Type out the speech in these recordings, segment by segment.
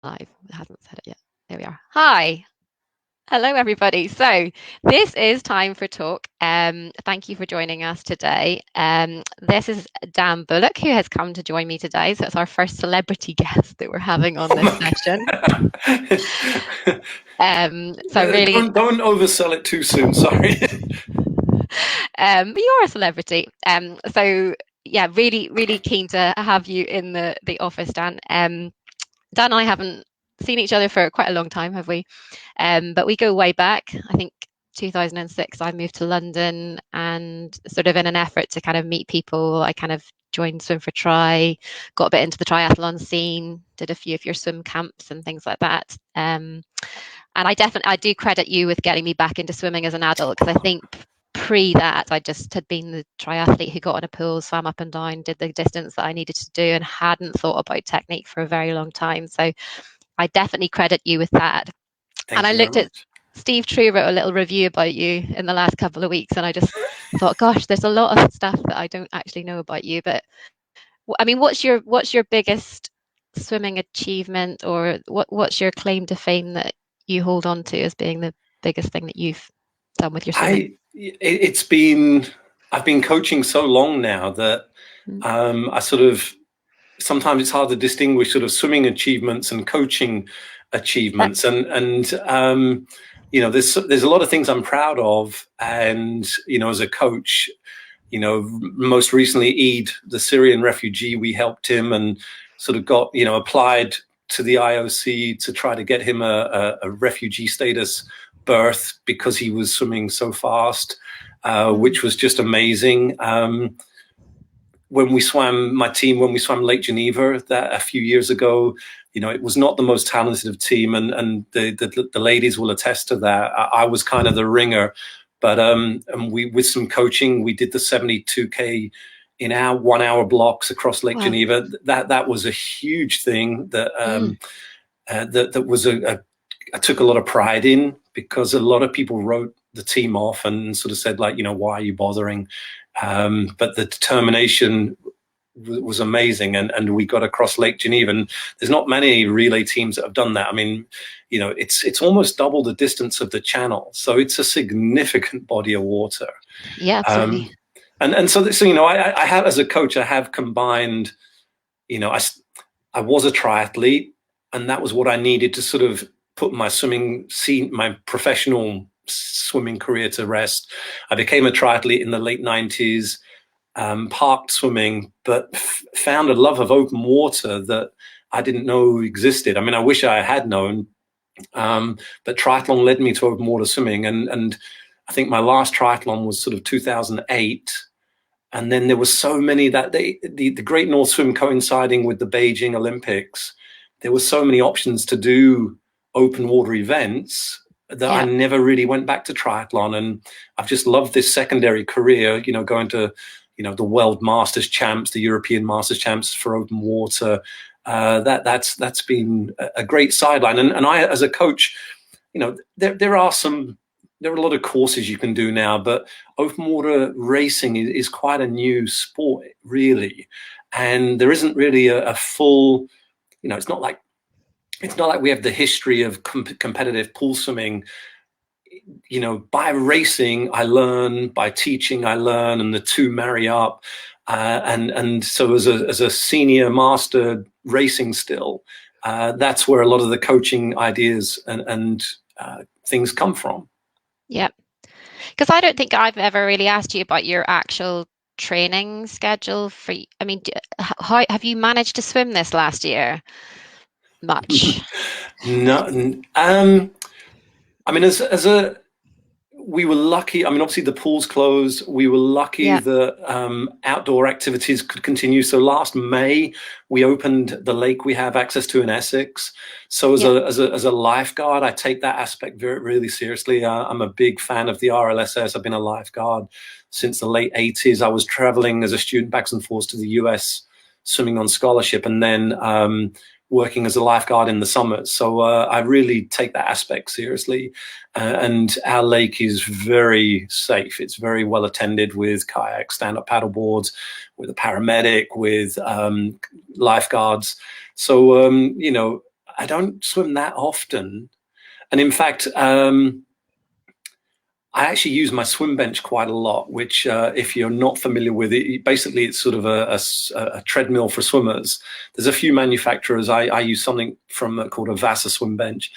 Live. It hasn't said it yet. There we are. Hi. Hello, everybody. So this is Time for Talk. Thank you for joining us today. This is Dan Bullock, who has come to join me today. So it's our first celebrity guest that we're having on this session. So really, don't oversell it too soon. Sorry. but you're a celebrity. So yeah, really keen to have you in the office, Dan. Dan and I haven't seen each other for quite a long time, have we? But we go way back. I think 2006, I moved to London, and sort of in an effort to kind of meet people, I kind of joined Swim for Tri, got a bit into the triathlon scene, did a few of your swim camps and things like that. And I do credit you with getting me back into swimming as an adult, because I think pre that I just had been the triathlete who got in a pool, swam up and down, did the distance that I needed to do, and hadn't thought about technique for a very long time. So I definitely credit you with that. And Thank I you very looked at much. Steve True wrote a little review about you in the last couple of weeks, and I just thought, gosh, there's a lot of stuff that I don't actually know about you. But I mean, what's your biggest swimming achievement, or what's your claim to fame that you hold on to as being the biggest thing that you've done with your swimming? It's been, I've been coaching so long now that Mm. I sort of, sometimes it's hard to distinguish sort of swimming achievements and coaching achievements. There's a lot of things I'm proud of. And, as a coach, most recently Eid, the Syrian refugee, we helped him and sort of got, applied to the IOC to try to get him a refugee status berth because he was swimming so fast, which was just amazing. When we swam Lake Geneva that a few years ago, it was not the most talented of team, and the ladies will attest to that. I was kind of the ringer, but and we, with some coaching, we did the 72K in our 1 hour blocks across Lake Wow. Geneva. That was a huge thing that I took a lot of pride in, because a lot of people wrote the team off and sort of said, like, why are you bothering? But the determination was amazing, and we got across Lake Geneva, and there's not many relay teams that have done that. I mean, it's almost double the distance of the channel, so it's a significant body of water. Yeah, absolutely. So I have, as a coach, I have combined, I was a triathlete, and that was what I needed to sort of put my my professional swimming career to rest. I became a triathlete in the late 90s, parked swimming, but found a love of open water that I didn't know existed. I mean, I wish I had known, but triathlon led me to open water swimming. And I think my last triathlon was sort of 2008. And then there were so many that the Great North Swim coinciding with the Beijing Olympics, there were so many options to do open water events that I Yeah. never really went back to triathlon. And I've just loved this secondary career, going to, the World Masters champs, the European Masters champs for open water. That's been a great sideline. And I, as a coach, there are a lot of courses you can do now, but open water racing is quite a new sport, really. And there isn't really a full, it's not like we have the history of competitive pool swimming. By racing, I learn, by teaching, I learn, and the two marry up. And so as a senior master racing still, that's where a lot of the coaching ideas and things come from. Yeah. Because I don't think I've ever really asked you about your actual training schedule for, I mean, how have you managed to swim this last year? Much. No, I mean, we were lucky. I mean, obviously the pool's closed. We were lucky Yeah. that outdoor activities could continue. So last May, we opened the lake we have access to in Essex. So Yeah. as a lifeguard, I take that aspect very, really seriously. I'm a big fan of the RLSS. I've been a lifeguard since the late 80s. I was traveling as a student back and forth to the US, swimming on scholarship, and then working as a lifeguard in the summers. So I really take that aspect seriously. And our lake is very safe. It's very well attended with kayaks, stand-up paddle boards, with a paramedic, with lifeguards. So, I don't swim that often. And in fact, I actually use my swim bench quite a lot, which if you're not familiar with it, basically it's sort of a treadmill for swimmers. There's a few manufacturers. I use something from called a Vasa swim bench,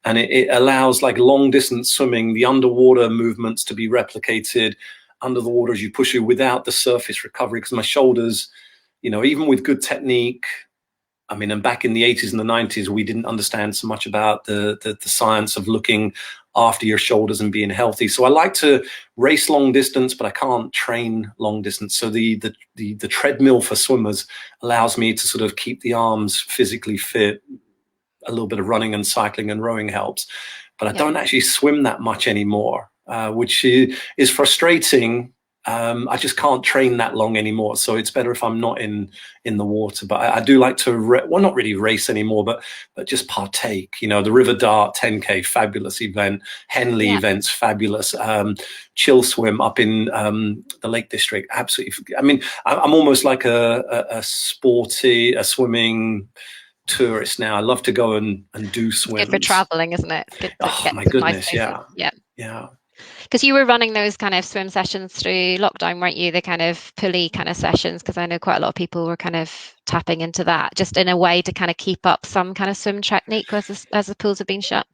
and it allows like long distance swimming, the underwater movements to be replicated under the water as you push you without the surface recovery. Because my shoulders, even with good technique, I mean, and back in the 80s and the 90s, we didn't understand so much about the science of looking after your shoulders and being healthy. So I like to race long distance, but I can't train long distance. So the treadmill for swimmers allows me to sort of keep the arms physically fit. A little bit of running and cycling and rowing helps, but I don't actually swim that much anymore, which is frustrating. I just can't train that long anymore, so it's better if I'm not in the water. But I do like to not really race anymore, but just partake. The River Dart 10K, fabulous event. Henley events, fabulous. Chill swim up in the Lake District, absolutely. I mean, I'm almost like a swimming tourist now. I love to go and do swims. Good for traveling, isn't it? Good oh my goodness, nice yeah. Because you were running those kind of swim sessions through lockdown, weren't you? The kind of pulley kind of sessions, because I know quite a lot of people were kind of tapping into that, just in a way to kind of keep up some kind of swim technique as the pools have been shut.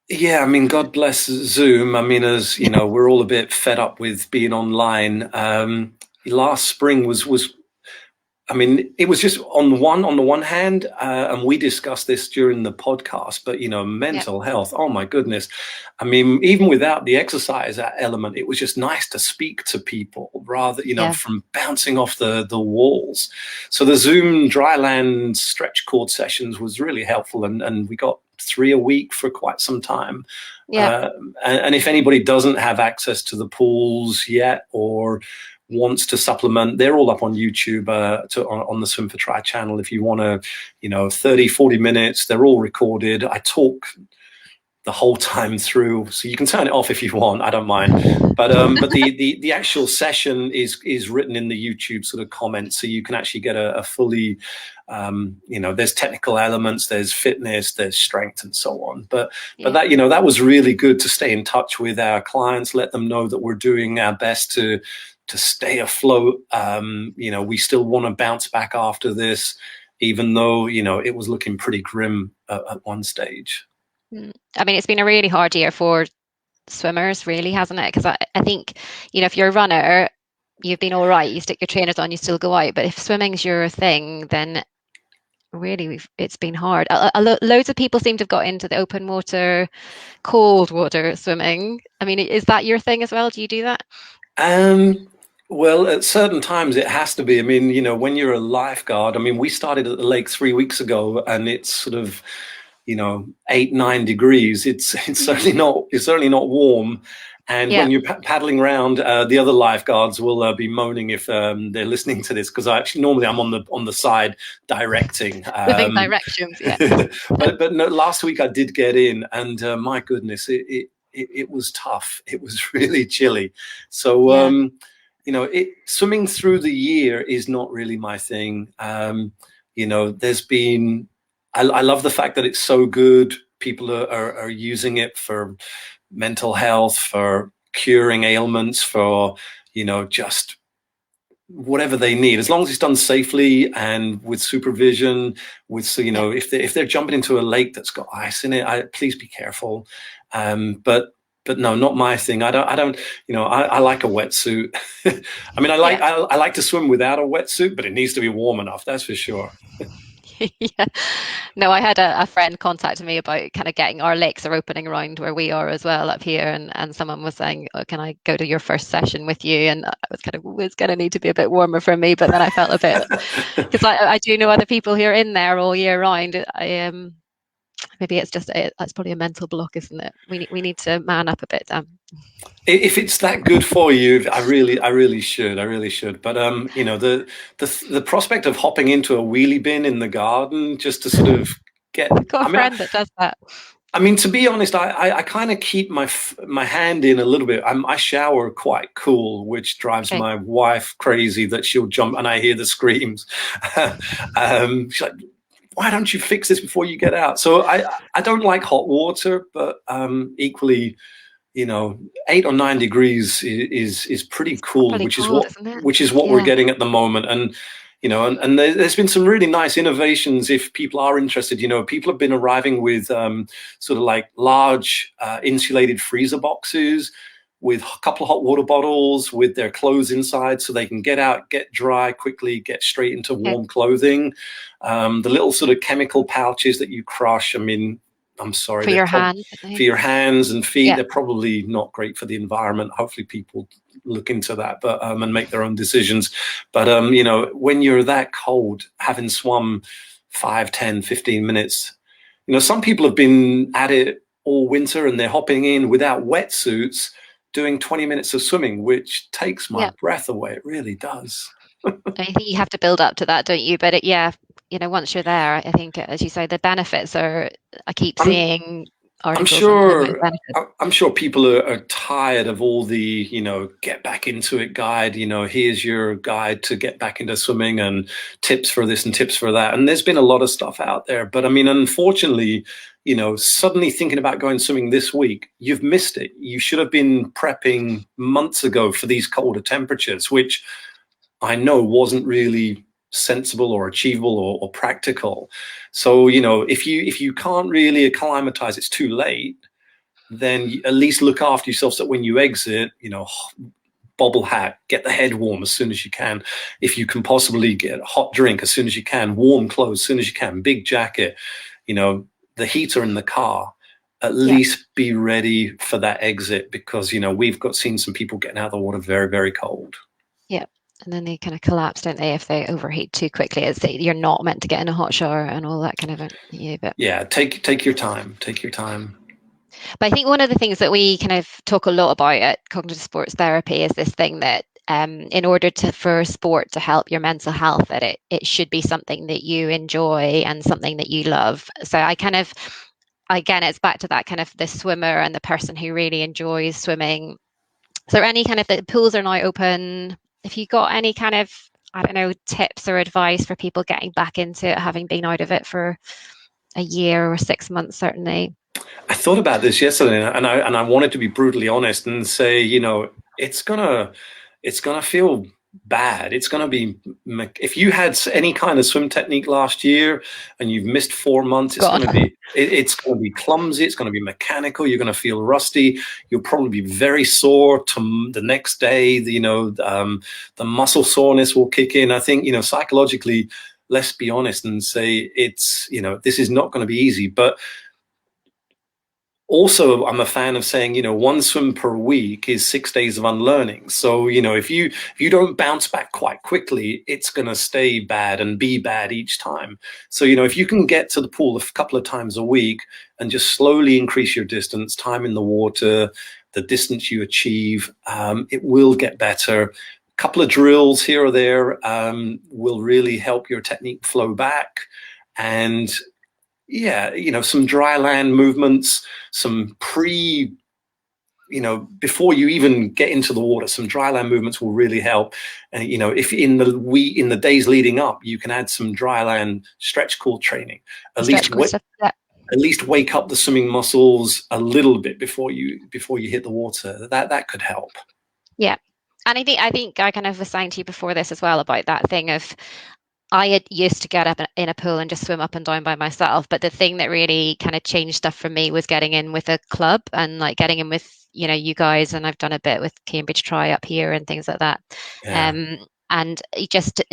Yeah, I mean, God bless Zoom. I mean, as you know, we're all a bit fed up with being online. Last spring was I mean, it was just on the one hand, and we discussed this during the podcast, but, mental health, oh my goodness. I mean, even without the exercise element, it was just nice to speak to people rather, from bouncing off the walls. So the Zoom dryland stretch cord sessions was really helpful. And we got 3 a week for quite some time. And if anybody doesn't have access to the pools yet or wants to supplement, they're all up on YouTube on the Swim for Tri channel. If you want to, 30, 40 minutes, they're all recorded. I talk the whole time through, so you can turn it off if you want. I don't mind. But the actual session is written in the YouTube sort of comments, so you can actually get a fully, there's technical elements, there's fitness, there's strength, and so on. But that that was really good to stay in touch with our clients, let them know that we're doing our best to stay afloat. We still want to bounce back after this, even though, it was looking pretty grim at one stage. I mean, it's been a really hard year for swimmers, really, hasn't it? Because I think, if you're a runner, you've been all right. You stick your trainers on, you still go out. But if swimming's your thing, then really it's been hard. Loads of people seem to have got into the open water, cold water swimming. I mean, is that your thing as well? Do you do that? Well, at certain times it has to be. I mean, when you're a lifeguard, I mean, we started at the lake 3 weeks ago, and it's sort of, 8-9 degrees. It's certainly not warm. And when you're paddling around, the other lifeguards will be moaning if they're listening to this, because normally I'm on the side directing. Giving directions, but no, last week I did get in, and my goodness, it was tough. It was really chilly. So swimming through the year is not really my thing. There's been. I love the fact that it's so good. People are using it for mental health, for curing ailments, for, just whatever they need, as long as it's done safely and with supervision, if they're jumping into a lake that's got ice in it, please be careful. But no, not my thing. I don't, I like a wetsuit. I mean, I like to swim without a wetsuit, but it needs to be warm enough. That's for sure. Yeah. No, I had a friend contact me about kind of getting, our lakes are opening around where we are as well up here, and someone was saying, oh, can I go to your first session with you? And I was kind of, it's going to need to be a bit warmer for me, but then I felt a bit, because I do know other people who are in there all year round. Maybe it's probably a mental block, isn't it? We need to man up a bit, Dan. If it's that good for you, I really should. But the prospect of hopping into a wheelie bin in the garden just to sort of get. I've got a friend that does that. I mean, to be honest, I kind of keep my hand in a little bit. I shower quite cool, which drives my wife crazy that she'll jump and I hear the screams. She's like, why don't you fix this before you get out? So I don't like hot water, but equally, 8 or 9 degrees is pretty It's cool, properly cold, isn't it? which is what we're Yeah. getting at the moment. And and there's been some really nice innovations. If people are interested, people have been arriving with sort of like large insulated freezer boxes with a couple of hot water bottles with their clothes inside, so they can get out, get dry quickly, get straight into Okay. warm clothing. The little sort of chemical pouches that you crush. I mean, I'm sorry, For your hands, for your hands and feet. yeah. They're probably not great for the environment. Hopefully, people look into that, but and make their own decisions. But when you're that cold, having swum 5, 10, 15 minutes, some people have been at it all winter and they're hopping in without wetsuits, doing 20 minutes of swimming, which takes my Yeah. breath away. It really does. I think you have to build up to that, don't you? But yeah, once you're there, I think, as you say, the benefits are. I keep I'm seeing I'm articles on the sure benefits. I'm sure people are tired of all the, get back into it guide. Here's your guide to get back into swimming and tips for this and tips for that. And there's been a lot of stuff out there. But I mean, unfortunately, suddenly thinking about going swimming this week, you've missed it. You should have been prepping months ago for these colder temperatures, which I know wasn't really sensible or achievable or practical. So, if you can't really acclimatize, it's too late. Then at least look after yourself so that when you exit, bobble hat, get the head warm as soon as you can. If you can possibly get a hot drink as soon as you can, warm clothes as soon as you can, big jacket, the heater in the car. At Yeah. least be ready for that exit, because we've seen some people getting out of the water very, very cold. Yeah. And then they kind of collapse, don't they, if they overheat too quickly? You're not meant to get in a hot shower and all that kind of but Yeah, take your time. Take your time. But I think one of the things that we kind of talk a lot about at cognitive sports therapy is this thing that in order for sport to help your mental health, that it should be something that you enjoy and something that you love. So I kind of, again, it's back to that kind of the swimmer and the person who really enjoys swimming. So any kind of, the pools are now open. If you got any kind of, I don't know, tips or advice for people getting back into it, having been out of it for a year or 6 months, certainly. I thought about this yesterday, and I wanted to be brutally honest and say, it's gonna feel bad. It's gonna be, if you had any kind of swim technique last year and you've missed 4 months, it's God. gonna be clumsy. It's gonna be mechanical. You're gonna feel rusty. You'll probably be very sore to the next day. The muscle soreness will kick in. I think psychologically, let's be honest and say it's this is not going to be easy, but also, I'm a fan of saying, one swim per week is 6 days of unlearning. So, if you don't bounce back quite quickly, it's going to stay bad and be bad each time. So, if you can get to the pool a couple of times a week and just slowly increase your distance, time in the water, the distance you achieve, it will get better. A couple of drills here or there will really help your technique flow back. And yeah, some dry land movements, some before you even get into the water, some dry land movements will really help. And if in the days leading up, you can add some dry land stretch core training, at least wake up the swimming muscles a little bit before you hit the water. That could help. Yeah. And I think I kind of was saying to you before this as well about that thing of, I had used to get up in a pool and just swim up and down by myself. But the thing that really kind of changed stuff for me was getting in with a club and like getting in with, you guys. And I've done a bit with Cambridge Tri up here and things like that. Yeah. And it just,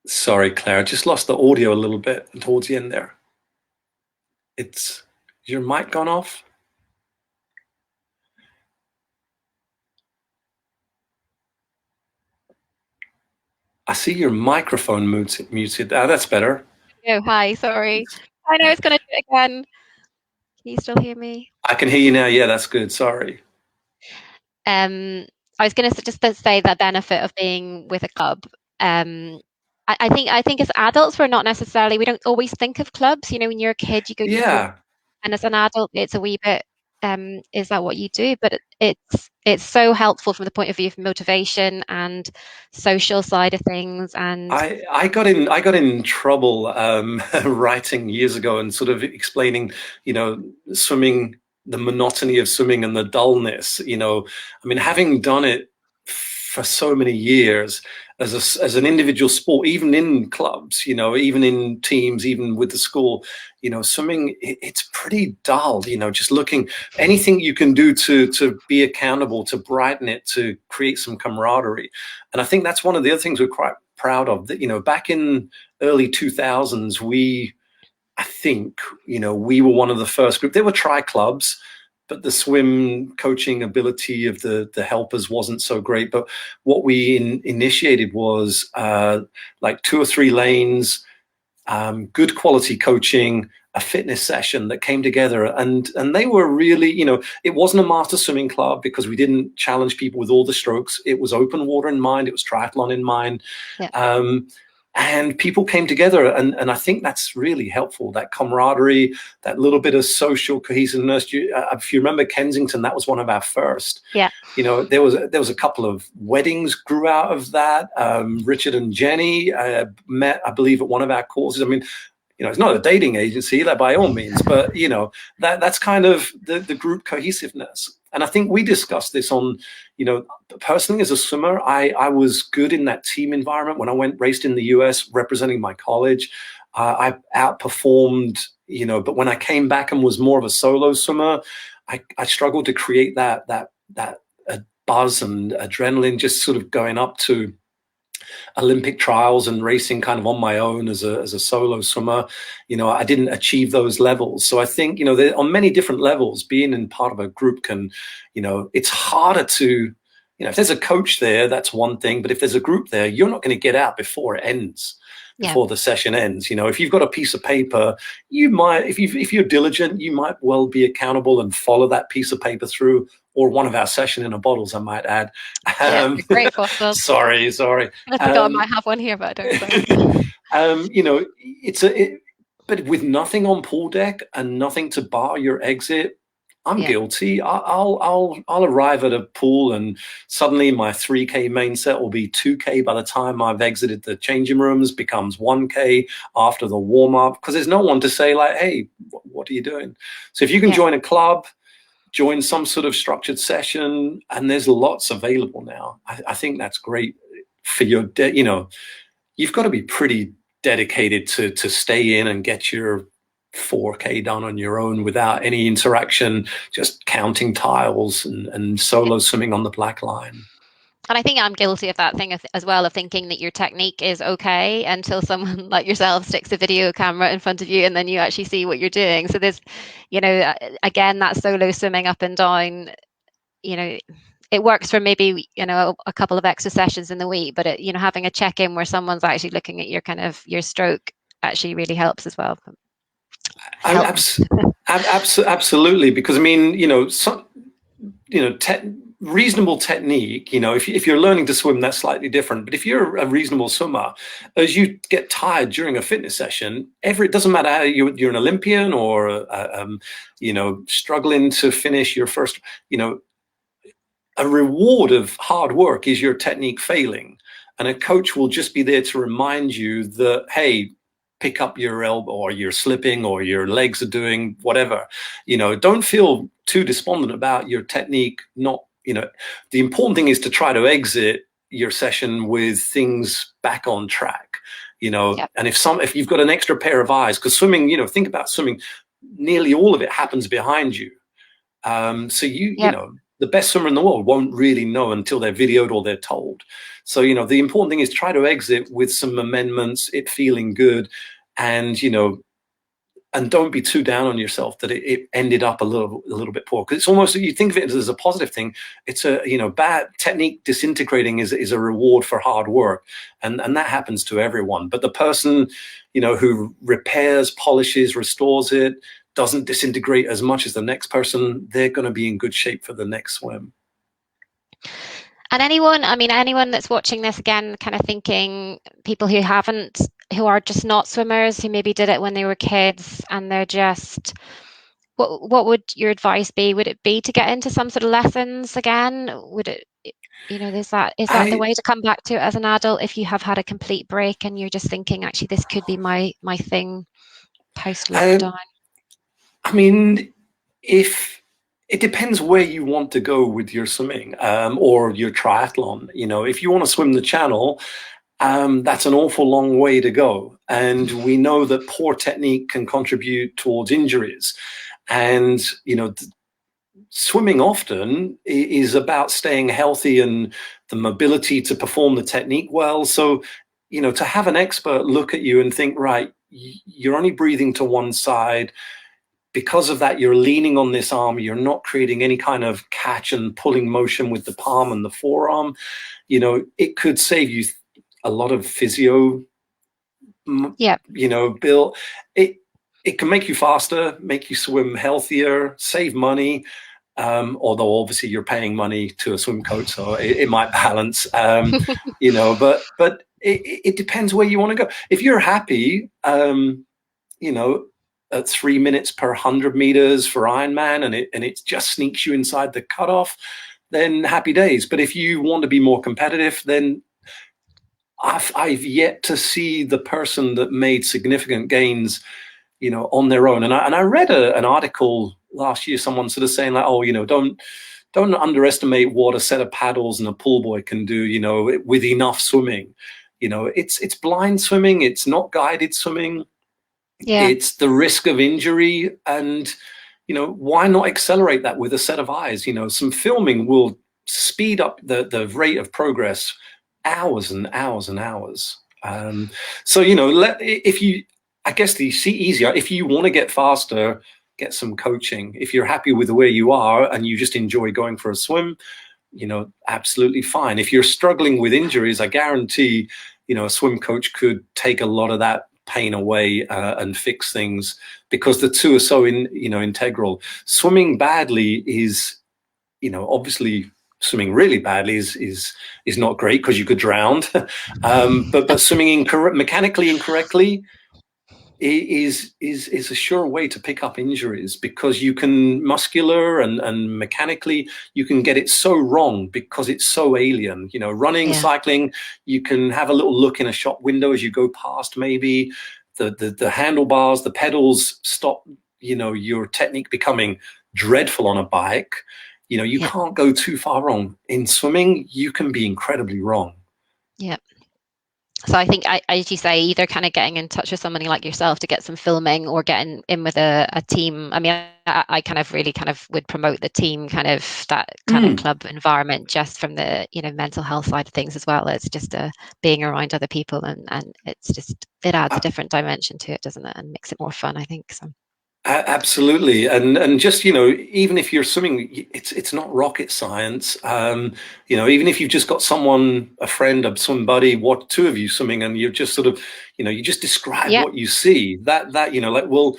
Sorry, Claire, I just lost the audio a little bit towards the end there. Is your mic gone off? I see your microphone muted. That's better. oh, hi, sorry. I know it's going to do it again. Can you still hear me? I can hear you now. Yeah, that's good. Sorry. I was going to just say the benefit of being with a club. I think as adults, we don't always think of clubs. When you're a kid, you go to Yeah. and as an adult, it's a wee bit is that what you do? But it's so helpful from the point of view of motivation and social side of things. And I got in trouble writing years ago and sort of explaining, swimming, the monotony of swimming and the dullness. I mean, having done it for so many years as an individual sport, even in clubs, even in teams, even with the school, swimming, it's pretty dull. Just looking, anything you can do to be accountable, to brighten it, to create some camaraderie. And I think that's one of the other things we're quite proud of, that back in early 2000s, I think we were one of the first group. There were tri clubs, but the swim coaching ability of the helpers wasn't so great. But what we initiated was like 2 or 3 lanes, good quality coaching, a fitness session that came together, and they were really, it wasn't a master swimming club because we didn't challenge people with all the strokes. It was open water in mind. It was triathlon in mind. yeah, And people came together, and I think that's really helpful, that camaraderie, that little bit of social cohesiveness. If you remember Kensington, that was one of our first. yeah, There was a couple of weddings grew out of that. Richard and Jenny met, I believe, at one of our courses. I mean, it's not a dating agency, that by all means, but that's kind of the group cohesiveness. And I think we discussed this on, personally as a swimmer, I was good in that team environment. When I raced in the US representing my college, I outperformed, but when I came back and was more of a solo swimmer, I struggled to create that buzz and adrenaline, just sort of going up to Olympic trials and racing kind of on my own as a solo swimmer. I didn't achieve those levels. So I think, on many different levels, being in part of a group can, it's harder to, if there's a coach there, that's one thing. But if there's a group there, you're not going to get out before it ends. Before the session ends, if you've got a piece of paper, you might, if you're diligent, you might well be accountable and follow that piece of paper through, or one of our session in a bottles, I might add. Great bottle. Sorry. I forgot I might have one here, but I don't. But with nothing on pool deck and nothing to bar your exit, I'm guilty. I'll arrive at a pool and suddenly my 3K main set will be 2K by the time I've exited the changing rooms, becomes 1K after the warm up, because there's no one to say like, hey, what are you doing? So if you can join a club, join some sort of structured session, and there's lots available now. I think that's great for your, you've got to be pretty dedicated to stay in and get your 4K done on your own without any interaction, just counting tiles and solo swimming on the black line. And I think I'm guilty of that thing as well, of thinking that your technique is okay until someone like yourself sticks a video camera in front of you and then you actually see what you're doing. So there's, again, that solo swimming up and down, it works for maybe, a couple of extra sessions in the week, but having a check-in where someone's actually looking at your stroke actually really helps as well. Absolutely, because I mean, reasonable technique. If you're learning to swim, that's slightly different. But if you're a reasonable swimmer, as you get tired during a fitness session, it doesn't matter how you're an Olympian or struggling to finish your first. A reward of hard work is your technique failing, and a coach will just be there to remind you that, hey, pick up your elbow, or you're slipping, or your legs are doing whatever. Don't feel too despondent about your technique. The important thing is to try to exit your session with things back on track. And if you've got an extra pair of eyes, because swimming, think about swimming, nearly all of it happens behind you. So the best swimmer in the world won't really know until they're videoed or they're told. So, the important thing is try to exit with some amendments, it feeling good, and, and don't be too down on yourself that it ended up a little bit poor. Because it's almost, you think of it as a positive thing. It's bad technique disintegrating is a reward for hard work. And that happens to everyone. But the person, who repairs, polishes, restores it, doesn't disintegrate as much as the next person, they're going to be in good shape for the next swim. And anyone that's watching this, again, kind of thinking, people who are just not swimmers, who maybe did it when they were kids and they're just What would your advice be? Would it be to get into some sort of lessons again? Would it, is that the I way to come back to it as an adult if you have had a complete break and you're just thinking, actually, this could be my thing post I, lockdown? I mean, if it depends where you want to go with your swimming, or your triathlon. If you want to swim the channel, that's an awful long way to go. And we know that poor technique can contribute towards injuries. And, swimming often is about staying healthy and the mobility to perform the technique well. So, to have an expert look at you and think, right, you're only breathing to one side. Because of that, you're leaning on this arm. You're not creating any kind of catch and pulling motion with the palm and the forearm. It could save you a lot of physio, Yeah, Bill. It can make you faster, make you swim healthier, save money. Although obviously you're paying money to a swim coach, so it might balance. But it depends where you want to go. If you're happy, you know, at 3 minutes per 100 meters for Ironman, and it just sneaks you inside the cutoff, then happy days. But if you want to be more competitive, then I've yet to see the person that made significant gains, on their own. And I read an article last year, someone sort of saying like, oh, don't underestimate what a set of paddles and a pull buoy can do, with enough swimming. It's blind swimming. It's not guided swimming. yeah, It's the risk of injury. And, why not accelerate that with a set of eyes? Some filming will speed up the rate of progress hours and hours and hours. So, I guess the easier, if you want to get faster, get some coaching. If you're happy with where you are and you just enjoy going for a swim, absolutely fine. If you're struggling with injuries, I guarantee, a swim coach could take a lot of that pain away, and fix things, because the two are so integral. Swimming badly is, obviously swimming really badly is not great, because you could drown. But swimming mechanically incorrectly is a sure way to pick up injuries, because you can muscular and mechanically you can get it so wrong because it's so alien. Running, yeah, cycling, you can have a little look in a shop window as you go past. Maybe the handlebars, the pedals stop your technique becoming dreadful on a bike. You yeah, can't go too far wrong. In swimming, you can be incredibly wrong. yeah. So I think, as you say, either kind of getting in touch with somebody like yourself to get some filming, or getting in with a team. I mean, I kind of really kind of would promote the team, kind of that kind of club environment, just from the mental health side of things, as well as just being around other people, and it adds a different dimension to it, doesn't it, and makes it more fun, I think. So. Absolutely, and just even if you're swimming, it's not rocket science. Even if you've just got someone, a friend, a swim buddy, what two of you swimming, and you're just sort of, you just describe Yeah, what you see. That like, well,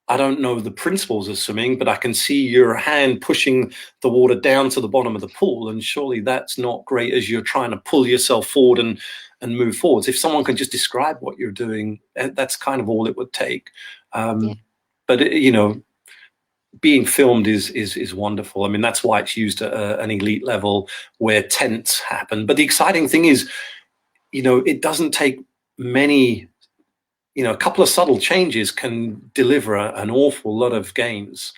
I don't know the principles of swimming, but I can see your hand pushing the water down to the bottom of the pool, and surely that's not great as you're trying to pull yourself forward and move forwards. If someone can just describe what you're doing, that's kind of all it would take. yeah, But being filmed is wonderful. I mean, that's why it's used at an elite level where tents happen. But the exciting thing is, it doesn't take many. A couple of subtle changes can deliver an awful lot of gains.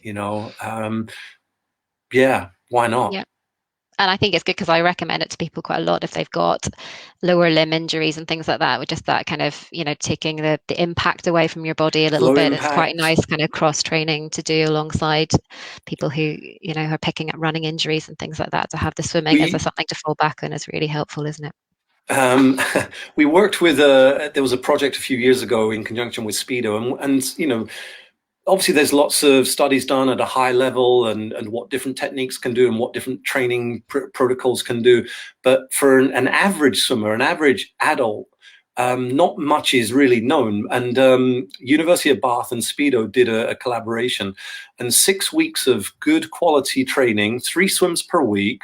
Yeah, why not? yeah. And I think it's good, because I recommend it to people quite a lot if they've got lower limb injuries and things like that, with just that kind of, taking the impact away from your body a little Low bit. It's quite impact. nice kind of cross training to do alongside people who, are picking up running injuries and things like that. To have the swimming as We something to fall back on is really helpful, isn't it? um, we worked with there was a project a few years ago in conjunction with Speedo, and obviously there's lots of studies done at a high level, and what different techniques can do and what different training protocols can do. But for an average swimmer, an average adult, not much is really known. And University of Bath and Speedo did a collaboration, and 6 weeks of good quality training, 3 swims per week,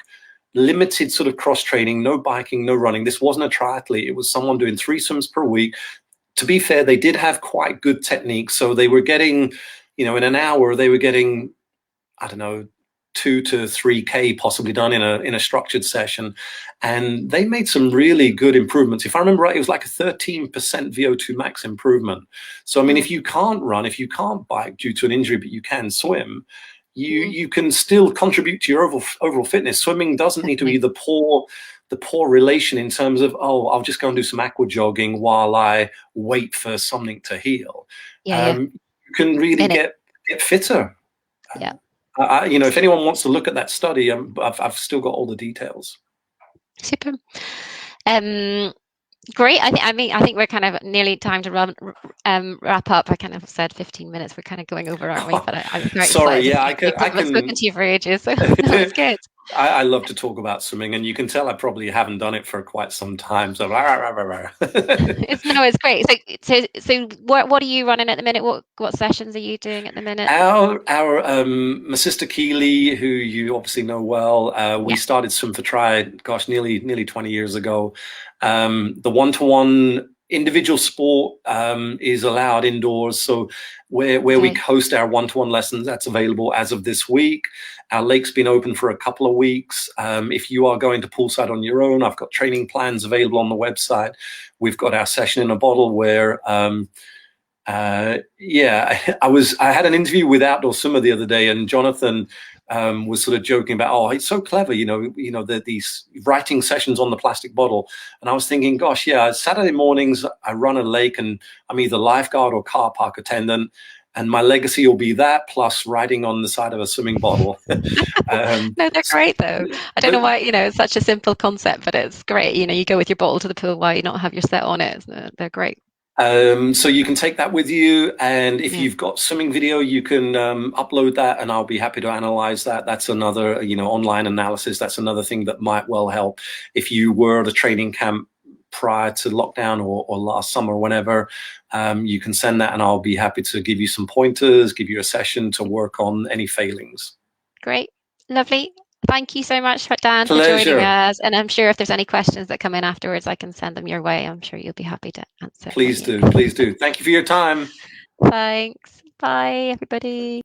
limited sort of cross training, no biking, no running. This wasn't a triathlete. It was someone doing 3 swims per week. To be fair, they did have quite good techniques. So they were getting, in an hour they were getting, I don't know, 2 to 3K possibly done in a structured session, and they made some really good improvements. If I remember right, it was like a 13% VO2 max improvement. So I mean, if you can't run, if you can't bike due to an injury, but you can swim, you can still contribute to your overall fitness. Swimming doesn't need to be the poor relation in terms of, oh, I'll just go and do some aqua jogging while I wait for something to heal. You can really get fitter. Yeah. If anyone wants to look at that study, I've still got all the details. Super. Great. I think we're kind of nearly time to wrap up. I kind of said 15 minutes. We're kind of going over, aren't we? But I'm very sorry. excited. Yeah, I can. spoken to you for ages, so that's good. I love to talk about swimming, and you can tell I probably haven't done it for quite some time. So it's great. So what are you running at the minute? What sessions are you doing at the minute? My sister Keely, who you obviously know well, we started Swim for Tri, gosh, nearly 20 years ago. The one-to-one individual sport is allowed indoors, so where we host our one-to-one lessons, that's available as of this week. Our lake's been open for a couple of weeks. If you are going to poolside on your own, I've got training plans available on the website. We've got our session in a bottle where I had an interview with Outdoor Swimmer the other day, and Jonathan was sort of joking about, oh, it's so clever, these writing sessions on the plastic bottle. And I was thinking, gosh, yeah, Saturday mornings I run a lake and I'm either lifeguard or car park attendant, and my legacy will be that plus writing on the side of a swimming bottle. No, they're great though. I don't know why, it's such a simple concept, but it's great. You go with your bottle to the pool, why you not have your set on it? They're great. So you can take that with you, and if you've got swimming video, you can upload that, and I'll be happy to analyze that. That's another, online analysis. That's another thing that might well help if you were at a training camp prior to lockdown or last summer or whenever. You can send that, and I'll be happy to give you some pointers, give you a session to work on any failings. Great. Lovely. Thank you so much, Dan, Pleasure. for joining us. And I'm sure if there's any questions that come in afterwards, I can send them your way. I'm sure you'll be happy to answer. Please do. Thank you for your time. Thanks. Bye, everybody.